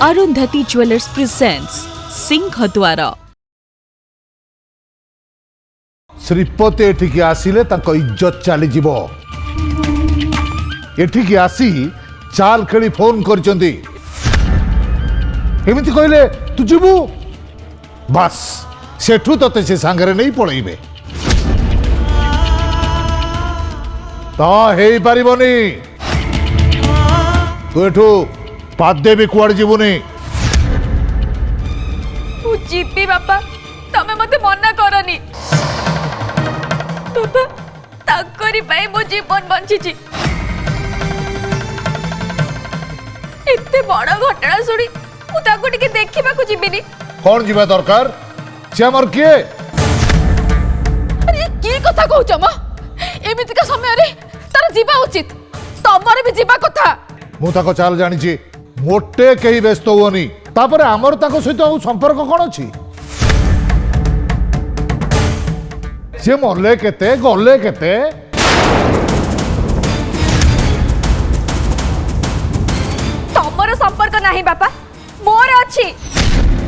Arundhati jewellers presents Singhadwar. श्रीपति एठिकी आसिले ताको इज्जत चली जीव। एठिकी आसी चाल खेली फोन करचंदी। एमिति कहले तू जीवु बस सेठू तते से सांगरे नहीं पळैबे तो हे पारिबनी। तू एठू पादे भी कुआड़ जीवुनी। जीपी बापा तमे मते मना करनी। बापा ताकरी पाई मो जीवन बंची एते बड़ घटना सुनी मु ताको टिके देखिबा को जीबिनी। कौन जीवा दरकार से हमर किए? अरे की कथा कहउछ म? एमिति का समय रे तार जीवा उचित तमरे भी जीवा कथा। मु ताको चाल जानी छी मोटे कहीं व्यस्त होनी। तापर आमर ताको सहित आ संपर्क कौन अछि? से मरले केते गले केते तमर संपर्क नाही बापा मोर अछि।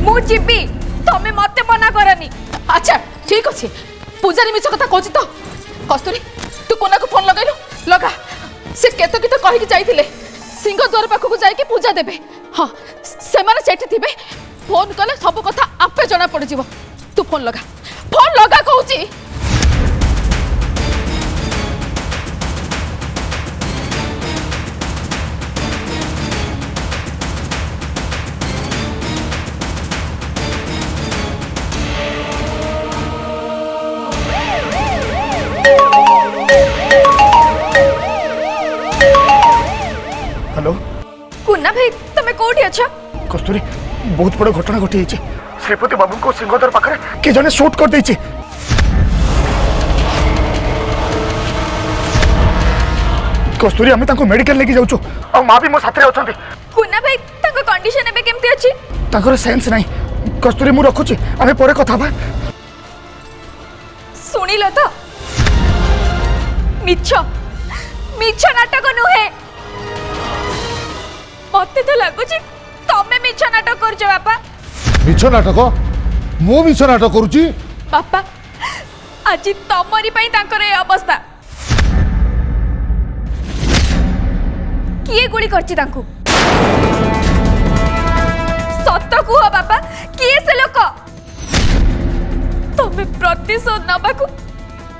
मु जीबी तमे मते मना करनी। अच्छा ठीक अछि पूजारी मिछ कथा कहछि तो। कस्तूरी तू कोना को फोन लगाइलो लगा। से केतो की तो कहि के जाइथिले सिंहद्वार पाखक जाई के पूजा देबे। हां से माने सेठी थिबे फोन कले सब कथा आपे जणा पड़ जिवो। तू फोन लगा कहउछि। हेलो कुन्ना भाई तमे कोठी अच्छा? कस्तूरी बहुत बड़ घटना घटी है। श्रीपति बाबू को सिंहद्वार पाखरे के जने शूट कर देछि। कस्तूरी हमें ताको मेडिकल लेके जाउछु और मां भी मो साथे अछंती। कुन्ना भाई ताको कंडीशन एबे केमती अछि? ताकर सेंस नाही। कस्तूरी मु रखुछि हमें परे कथा बा। सुनिलो तो मिछ नाटक नुहे। मते तो लागुछि तमे मिछ नाटक करछ बापा। मिछ नाटक? मु मिछ नाटक करूची? बापा आज तमरी पई ताकर ए अवस्था। किए गुली करछि तांकू? सत्य कुह बापा किए से लोक? तमे प्रतिशोध नबाकू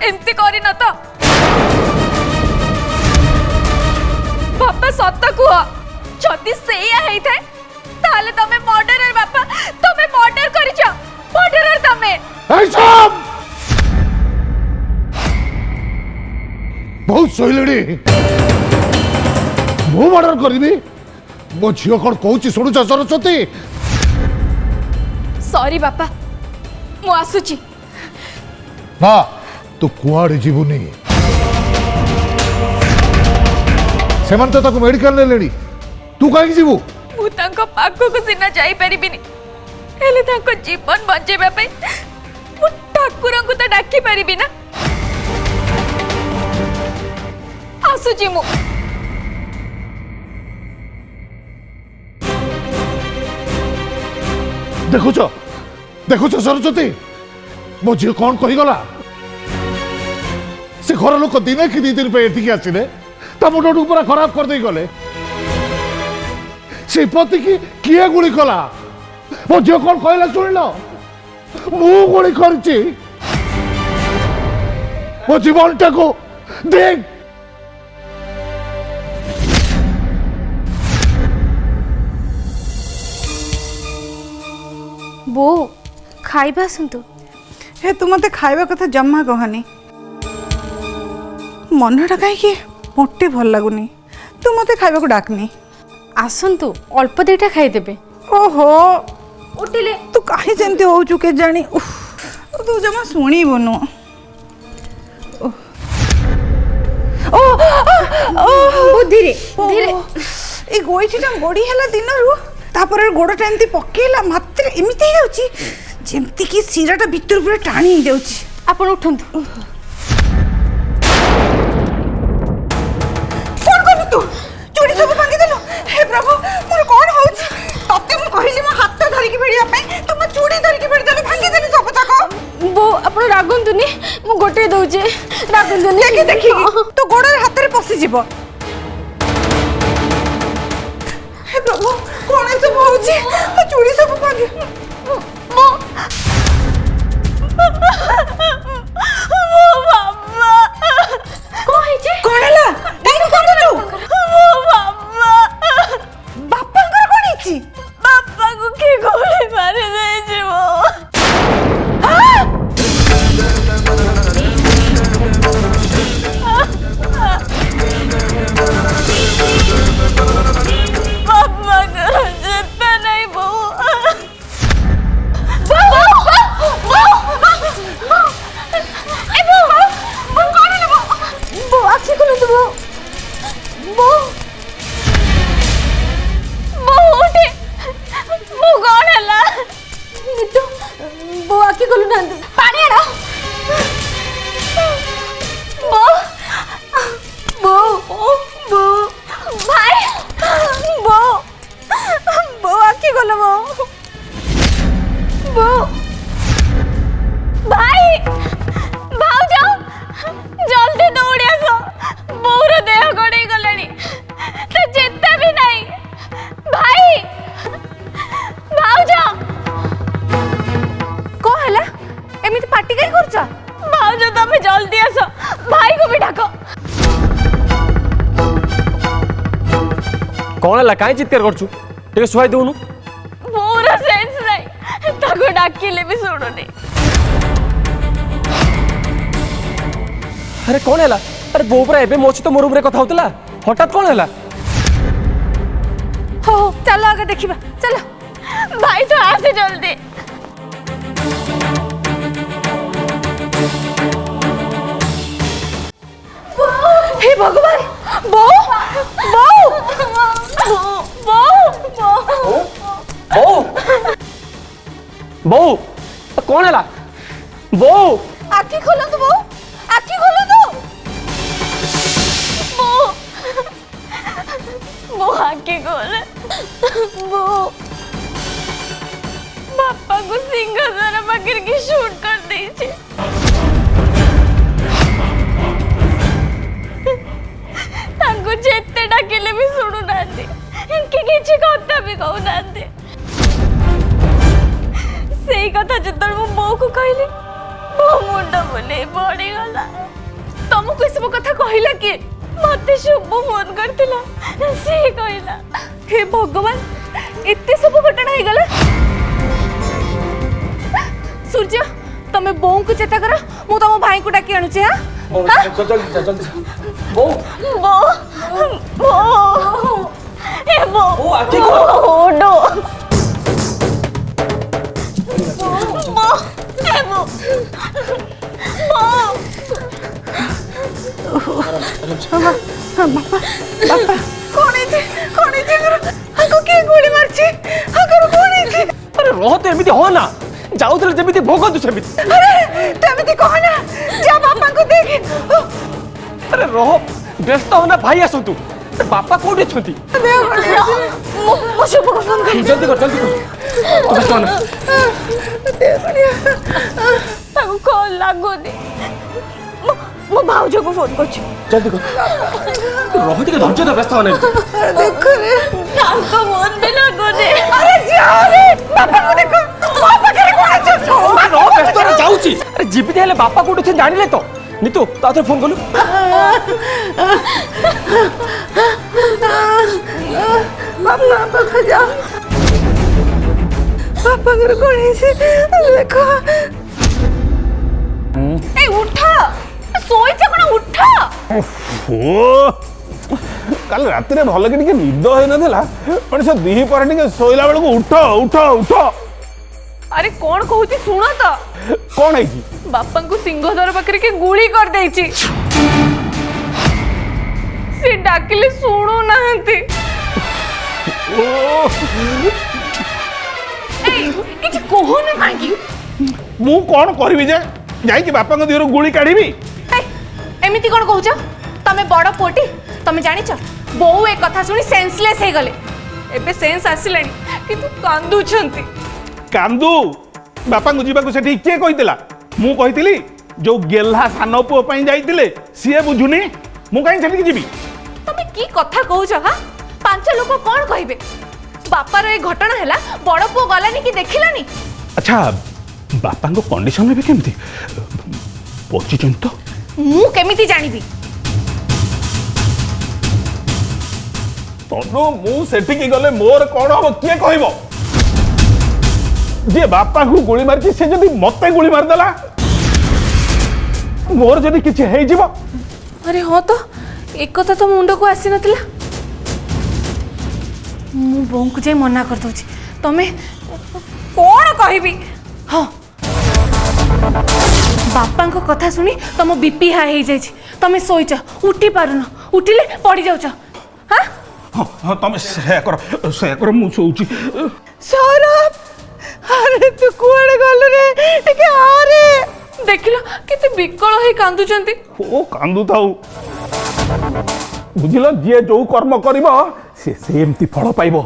एमती करी न तो? बापा सत्य कुह जदि सेया हेइ थाए ताले तमे मर्डरर बापा। तमे मर्डर करिछ। मर्डरर तमे। बहुत सहिलड़ी मु मर्डर करबी? मो झियो कौन कहूची सुनु सरस्वती? सॉरी बापा मु आसुची। ना तू कुआड़े जीवुनी। सेमान तो ताको मेडिकल ले लेनी। तू काहे जीवु? मु तांको पाखो को सिना जाई परिबिनी। हेले तांको जीवन बंचेबा पई मु ठाकुरन को त डाकी परिबी ना। आसुची मु। देखुछ सरस्वती मो झील कौन कही गला? से घर लोक दिने कि 2 दिन पे एठिकी आसिले ता मुंड पूरा खराब कर दे गले। से पति की किए गुली कला? मो झील कौन कहला सुनिल? मु गुली करची। मो जीवनटा को देख। बो खाइबा आसतु। हे तू मते खाइबा कथा जम्मा कहनी। मनटा कहीं मोटे भल लगुनी। तू मते खाइबा को डाकनी। आसतु अल्प देटा खाइदेबे। ओहो उठिले तू कहीं सेमती होचु के जानी। तू जमा सुनी बनु। ओ धीरे धीरे ए गोइठीटा गोड़ी हला दिनरु तापर गोड़टा एमती पकेला मात्र एमिति ही जाउची जेमती कि सिराटा भीतर पूरा टाणी ही जाउची। आपण उठंतु। कोन कोन तू चूड़ी सब भांगी देलो। हे प्रभु मोर कोन होउची? तते ଦେଖିକି ତୋ ଗୋଡରେ ହାତରେ ପଶିଯିବ। ହେ ପ୍ରଭୁ କଣ ଏସବୁ ହଉଛି? ଚୁଡ଼ି ସବୁ ଭାଙ୍ଗି କଣ ହେଇଛି? କଣ ହେଲା? କାହିଁକି କାନ୍ଦୁଛୁ? ବାପାଙ୍କର କଣ ହେଇଛି? ବାପାକୁ କିଏ ଗୋଳି ମାରି ଦେଇଯିବ। ବାପାଙ୍କର ଚେତା ନାହିଁ ବୋଉ। ଆଖି ଖୋଲନ୍ତୁ ବୋଉ। ବୋଉଠି ବୋଉ କଣ ହେଲା? ନିତୁ ବୋଉ ଆଖି ଖୋଲୁନାହାନ୍ତି। ପାଣି ଆଣ। ବୋଉ ଭାଇ ବୋଉ ଆଖି ଖୋଲ ବୋଉ ଭାଇ ଭାଉଜ ଜଲ୍ଦି ଦୌଡ଼ି ଆସ। ବୋଉର ଦେହ ଗଡ଼େଇ ଗଲାଣି, ତା ଚେତା ବି ନାହିଁ। ଭାଇ ଭାଉଜ କଣ ହେଲା? ଏମିତି ପାଟି କାଇଁ କରୁଛ? ଭାଉଜ ତମେ ଜଲ୍ଦି ଆସ, ଭାଇକୁ ବି ଡାକ। कौन है कहीं चित्कार करछु टे सुहाई देउनु पूरा सेंस नाही, ताको डाकिले भी सुनुनी। अरे कौन है अरे बो पुरा एबे मोची तो मोर ऊपर कथा होतला हठात कौन है हो चलो आगे देखिबा। चलो भाई तो आसे जल्दी। हे भगवान बो बो बो बो बो कौन है बो आखी खोलो तो बो, आखी खोलो तो बो बो आखी खोल बो। बापा को सिंहासन पकड़ के शूट कर दीजिए। तांको जेते डाकिले भी सुनु नांदी कि किछि कथा भी कहू नांदी। सेई कथा जतल मो बो को कहली बो मुंडा बोले बड़ी गला। तुमको सब कथा कहिला कि मते शुभ फोन करथिला से कहला। हे भगवान एते सब घटना हो गला। सूर्य तमे बो को चेता करो, मु तम भाई को डाकी आनु छे। हां जल्दी बो बो बो ए बो ओ आखी को ओडो बो ए बो बो बापा कोण इथे हाको के गोली मारची हाको कोण इथे। अरे रह तो एमिति हो ना जाउतले जेमिति भोग दु सेमिति। अरे तमिति कहना जा बापा को देख। अरे रह व्यस्त हो ना भाई आसंतु बापा कोठी छथि मो शुभ को फोन कर जल्दी कर तू व्यस्त हो ना ताको कॉल लागो दे। मो भाउजो को फोन करछि जल्दी कर रह ଟିକେ ଧୈର୍ଯ୍ୟ ଧର ବ୍ୟସ୍ତ हो ना देखो रे ताको फोन भी लागो दे। अरे जाओ रे बापा को देखो बापा करे कोन छ। रह व्यस्त रे जाउची। अरे जीवित हेले बापा कोठी छ जानिले तो नितु ताते फोन कलु। बापा जा बापा घर कोन है देखो। ए उठा सोई छ कोन उठा। काल रात भल कि निद हो नाला मनीष दिही पर शोला बेलू उठ उठ उठ। अरे कौन कहूची सुनो तो कौन है बापा को सिंहद्वार पाखे के गुली कर देछि। से डाकिले सुनु नाहंती। ए किछि कोहन मांगी मु कौन करी जे जाई बापा देहर गुली काढ़ी। एमिति कोन कहूछ तमे बड़ पोटी तमे जानि छ बो ए कथा सुनी सेंसलेस हे गले। एबे सेंस आसिलानी किंतु कांदू छंती। कांदू बापा को जीवा को सेठी किए कहितला मु कहितली जो गेल्हा सान पुओ पई जाइतिले सिए बुझुनी मु काई सेठी जीवी तमे की कथा कहूछ हा पांच लोक कोन कहबे बापार ए घटना हैला बड़ पुओ गलानी कि देखिलानी अच्छा बापा को कंडीशन भी केमती बचिचन तो मु केमिति जानिबी तनु मु सेठी की गले मोर कोन हो किए कहबो जे बापा को गोली मारची से जदी मते गोली मार देला मोर जदी किछ हेइ जीवो अरे हाँ तो एक कथा तो मुंड को आसी नथिला मु बों को जे मना कर दउची तमे कोन कहबी हाँ बापा को कथा सुनी तुम बीपी हाई हो जाए तमें शोच उठी पारुन उठिले पड़ जाऊच हाँ हां तमे से कर मु सोउची सौरभ अरे तू कुआड़े गल रे टिके आ रे देखिल केते बिकल होई कांदुचंती ओ कांदू थाऊ बुझिलो जे जो कर्म करिवो से सेमती फल पाइबो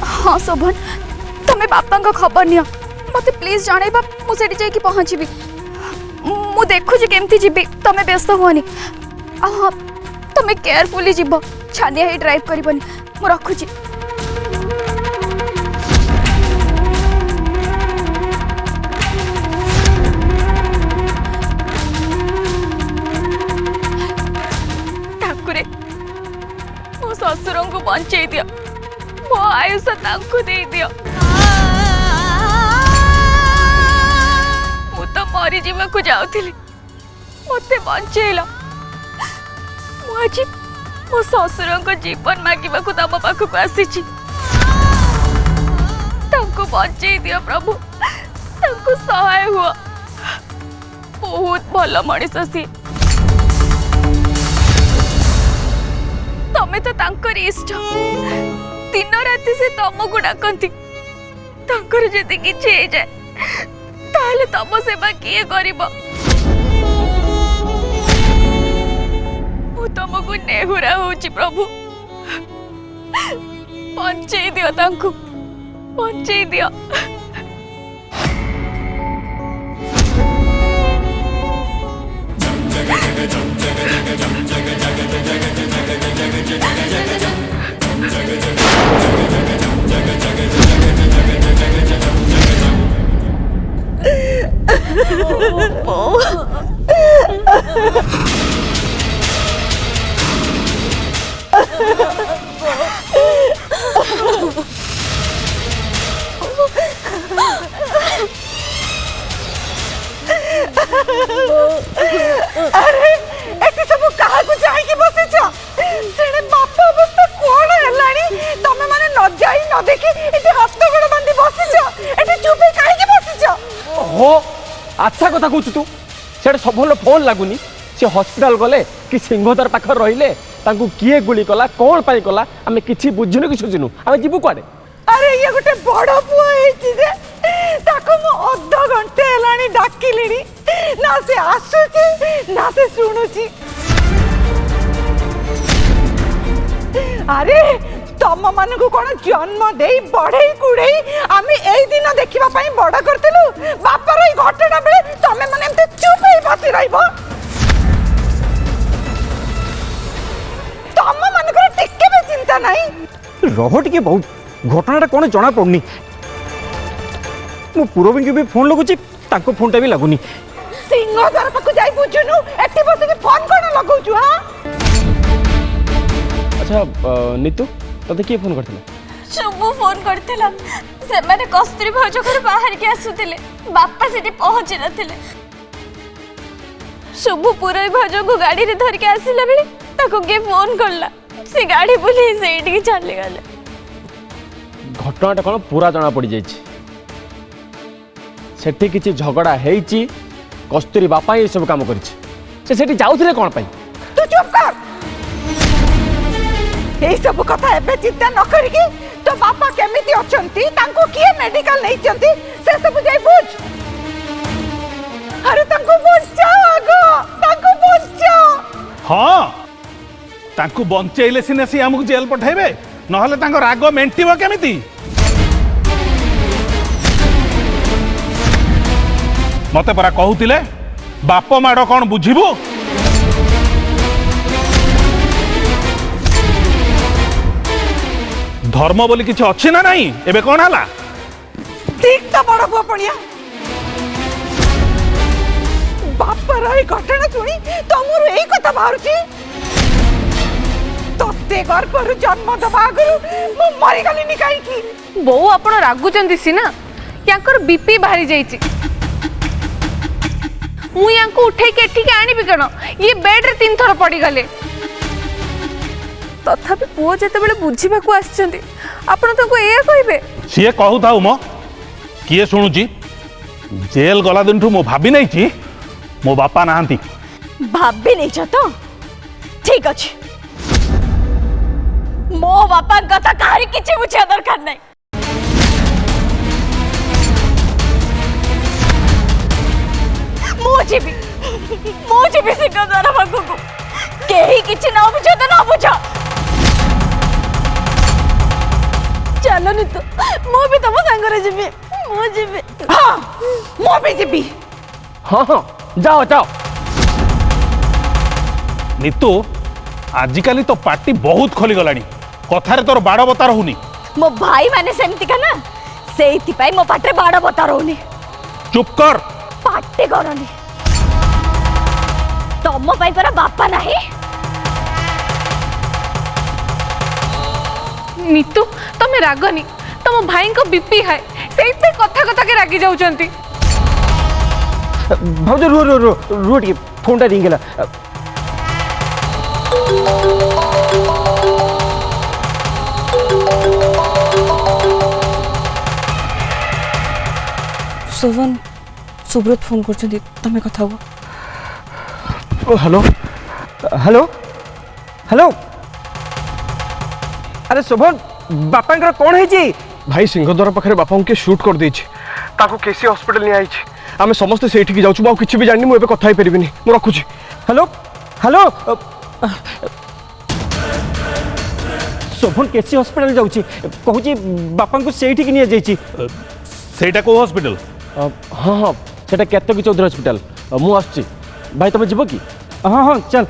हाँ शोभन तमे बापा को खबर नियो मते प्लीज जणाइबा मु सेठी जाई कि पहुंचीबी मु देखु जे केमती जीबी तमे व्यस्त होनी आ तमे केयरफुली जीबो छानिया ही ड्राइव करबनी मु रखु छी ठाकुरे मो ससुर को बंचई दियो मो आयुष तांको दे दियो मु तो मरी जीवा को जाउथिली मते बंचेला मु आज मो ससुर को जीवन मागिबा को तम पाखु को आसीची तांको बंचई दियो प्रभु तांको सहाय हुआ बहुत भल मनीष सी तमे तो तांकर इष्ट दिन राति से तुमको डाकती तांकर जदि किछि हे जाए ताहले तम सेवा किए करिबो मु तुमको नेहुरा होची प्रभु बंचई दियो तांको बंचई दियो अरे एटी सब कहा को जाई के बसे छ सेने बापा अवस्था कोन हेलानी तमे माने न जाई न देखी एटी हाथ गोड़ बांधी बसे छ एटी चुप काहे के बसे छ हो अच्छा कथा कहू तू से सब फोन लगुनि से हॉस्पिटल गले कि सिंहद्वार पाखर रहिले तांको किए गुली कला कौन पाई कला आमे किछि बुझिनु कि सुजिनु आमे जीवु कुआडे अरे ये गोटे बड़ पुआ हेची जे ताको मो अध घंटे हेलानी डाकिलिनी ना से आसुची ना से सुनुची अरे तम मान को कोन जन्म देई बढ़ई कुड़ई आमी एई दिन देखिबा पई बड़ करथिलु बापर ई घटना बेले तमे माने एते चुप हेई बसी रहिबो तम मान को टिके भी चिंता नहीं रह टिके बहुत घटनाटा कौन जना पड़नी मु पूरबी भी फोन लगुची ताको फोनटा भी लगुनी सिंहद्वार पाखु जाई बुझुनु एठी बसे के फोन कोन लगाउछु हां अच्छा नीतू तते किए फोन करथिला शुभु फोन करथिला से माने कस्तूरी भौज घर बाहर के आसुतिले बापा सेठी पहुंची नथिले शुभु पूरा भौज को गाड़ी रे धर के आसिला बेले ताको के फोन करला से गाड़ी बुली सेठी के चली गले घटनाटा कौन पूरा जना पड़ जाइए सेठी किछि झगड़ा हेइची कस्तूरी बापा ये सब काम करिछि से सेठी जाउथिले कोन पाई तू चुप कर एई सब कथा एबे चिंता न करिकी तो बापा केमिति अछंती तांको किए मेडिकल नै चंती से सब जाई बुझ अरे तांको बचाओ आगो तांको बचाओ हाँ तांको बंचेले सिने से हमको जेल पठाइबे नहले तांको राग मेंटिबो केमिति मते परा कहूतिले बाप माड़ कौन बुझिबु धर्म बोली किछि अछि ना नहीं एबे कौन हला ठीक तो बड़ पुआ पड़िया बापर এই ঘটনা শুনি তোমার এই কথা বাহারুছি তোতে গর্ভরু জন্ম দেবা আগরু মু মরি গলিনি কাইকি ବୋଉ ଆପଣ ରାଗୁଛନ୍ତି ସିନା ୟାଙ୍କର ବିପି ବାହାରି ଯାଇଛି ମୁଁ ୟାଙ୍କୁ ଉଠେଇକି ଏଠିକି ଆଣିବି କଣ ଇଏ ବେଡରେ 3 ଥର ପଡ଼ିଗଲେ ତଥାପି ପୁଅ ଯେତେବେଳେ ବୁଝିବାକୁ ଆସିଛନ୍ତି ଆପଣ ତାଙ୍କୁ ଏଇଆ କହିବେ सीए कहू था मो किए शुणुची जेल गला दिन मु भाभी नहीं मो बापा नहांती भाभी नहीं तो ठीक अच्छे मो बापा कथा कहारी किछि बुझिया दरकार नहीं मुझे सिकंदर बाबू को केही किछि ना बुझो तो ना बुझो चलो नी तो मो भी तम संगरे जीबी मो जीबी हां मो भी जीबी हाँ हाँ जाओ जाओ नीतू आजिकाली तो पार्टी बहुत खोली गलानी कथारे तोर बाड़ बता रहुनी मो भाई माने सेमती का ना सेइति पाई मो पाटे बाड़ बता रहउनी चुप कर पाटे करनी तम पाई परा बापा नाही नीतू तमे रागनी तम भाई को बीपी है सेइते कथा कथा के रागी जाउचंती भाउज रो रो रो रो टी फोनटा रिंग गेला शोभन सुब्रत फोन कर तमें कथा हुआ हेलो हेलो हेलो अरे शोभन बापा कौन है भाई सिंहद्वार पाखे बापा के शूट कर देछि ताको केसी हॉस्पिटल नहीं आई आमे समस्त सेठी जाउछु बा किछि भी जानि मु एबे कथा ही परिबिनी मु रखुछि हेलो हेलो शोभन केसी हॉस्पिटल जाउछि कहूछि बापा को सेठी नहीं जाइछि सेटा को हॉस्पिटल हाँ हाँ सेटा केतकी चौधरी हॉस्पिटल मु आछि भाई तुम जीव कि हाँ हाँ चल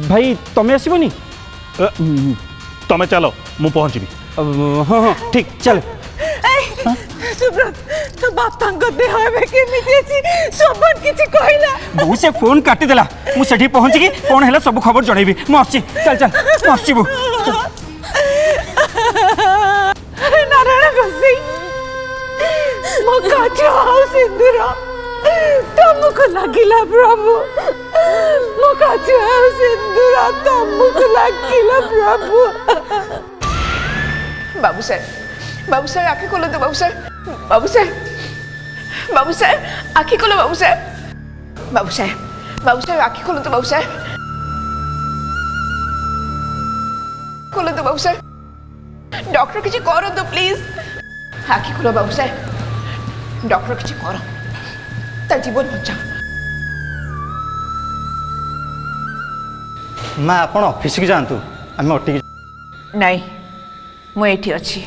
भाई तुम आसबनी तमे चलो मु पहुँचबी हाँ हाँ ठीक चल सुब्रत तो बापा को देह में केमिति अछि सबन किछि कहला बहु से फोन काटी देला मु सेठी पहुँच की कौन है सब खबर जणैबी मु आछि चल चल मु आछि बु नारायण गोसाई मो काजो हाउ सिंदूर तुमको लागिला प्रभु मो काजो हाउ सिंदूर तुमको लागिला प्रभु बाबू सर आँखें खोलो तो बाबू सर आँखें खोलो बाबू सर आँखें खोलो तो बाबू सर खोलो तो बाबू सर डॉक्टर किसी करो तो प्लीज आँखें खोलो बाबू सर डॉक्टर किसी करो ता जीवन बचा माँ आप ऑफिस की जातु आम अटिक नहीं मु एठी अच्छी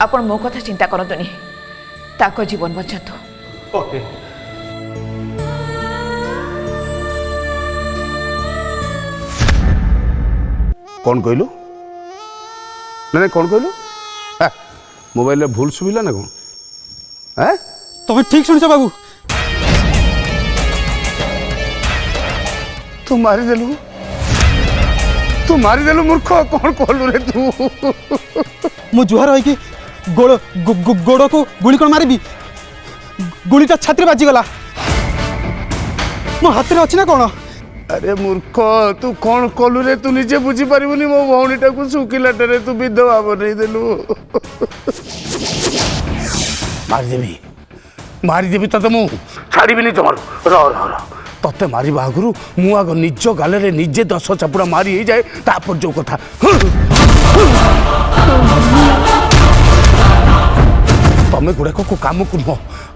आपण मो कथा चिंता करतुनी ताको जीवन बचातु ओके कौन कहलु ना कौन कहलु मोबाइल भूल सुविला ना कौन है तुम ठीक सुन बाबू तू मारिदेलु मूर्ख कौन कहलु रे तू मु जुहार है कि गोड़ को गुली कौन मारिबी गुलीटा छाती बाजी गला मो हाथ में अच्छी ना कौन अरे मूर्ख तू कौन कहलु रे तू निजे बुझी पारिबुनी मो भौणीटा को सुखिलाटे तू विधवा बनई देलु मारिदेवी तते मु छाड़बी जमारू र तते मारिबा आगु मु आग निज गाले निजे 10 चापुड़ा मारी हो जाए तापर जो कथा तमें गुड़ाक को काम कर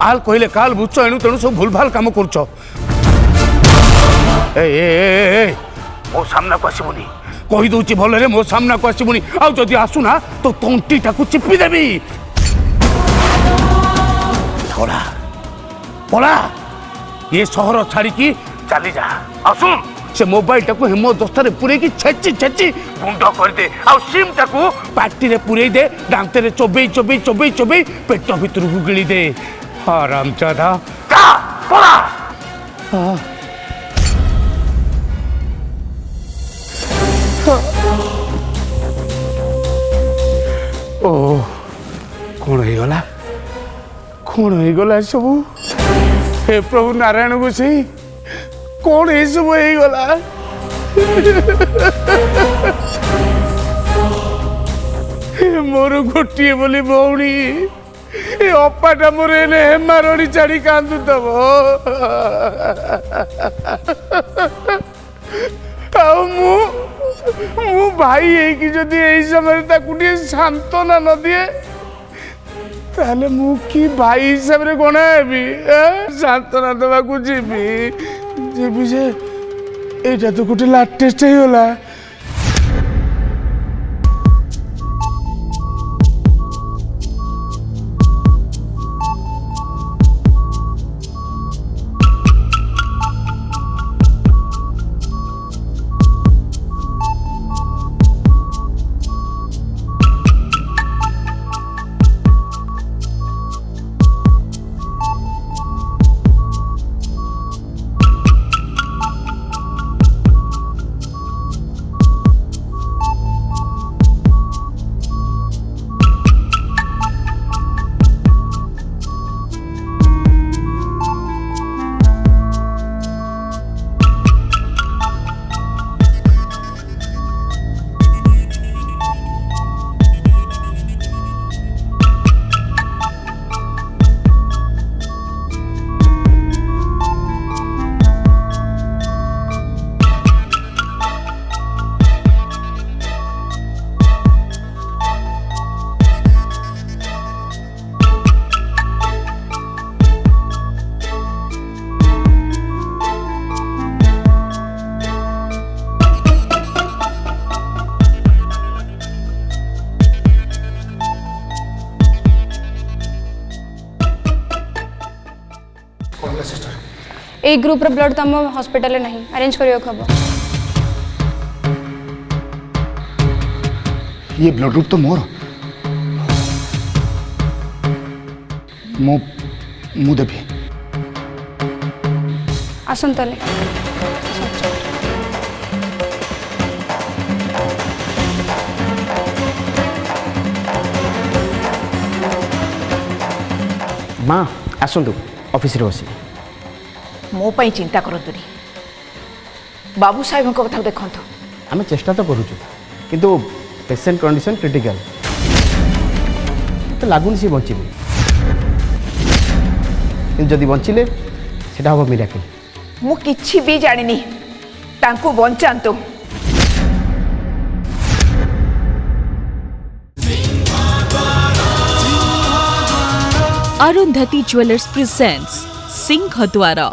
आल कहले काल बुझ एणु तेणु सब भूल भाल काम कर मो सामना को आसबुनी कही दउची भलरे मो सामना को आसीबुनी आ जदी आसुना तो तंटी टाकू चिपी देबी पला पला ये शहर छाड़ी की चली जा आसुन से मोबाइल टाकू हेमो दस्तारे पुरे की छेची छेची गुंड कर दे आ सिम टाकू पार्टी रे पुरे दे दांते रे चोबई चोबई चोबई चोबई पेट भीतर को गिली दे हरामजादा का पला ओ कौन हो गला सब हे प्रभु नारायण गोसाई कौन ये सब हो गला मोर गोटे बोली भौणी ए अपाटा मोर एने हेमारणी छाड़ी कांदु तब मु भाई है जदि यही समय सांत्वना न दिए ताले मु की भाई हिसाब रे गणा हेबी सांत्वना देवा को जीवी जे एटा तो गोटे लाटेस्ट हो गला ए ग्रुप ब्लड तुम हॉस्पिटल नहीं अरेंज करियो खबर ये ब्लड ग्रुप तो मोर मु देवी आसन तले माँ आसतु ऑफिस रे बसी मो पाई चिंता करतुनी बाबू साहेब को कथा देखंतु आम चेष्टा तो करूँ किंतु पेशेंट कंडीशन क्रिटिकल तो लगुन सी बचे जदि बचिले से हम मिराकिल मु किछि भी जानिनी तांको बंचांतु अरुंधति ज्वेलर्स प्रेजेंट्स सिंहद्वार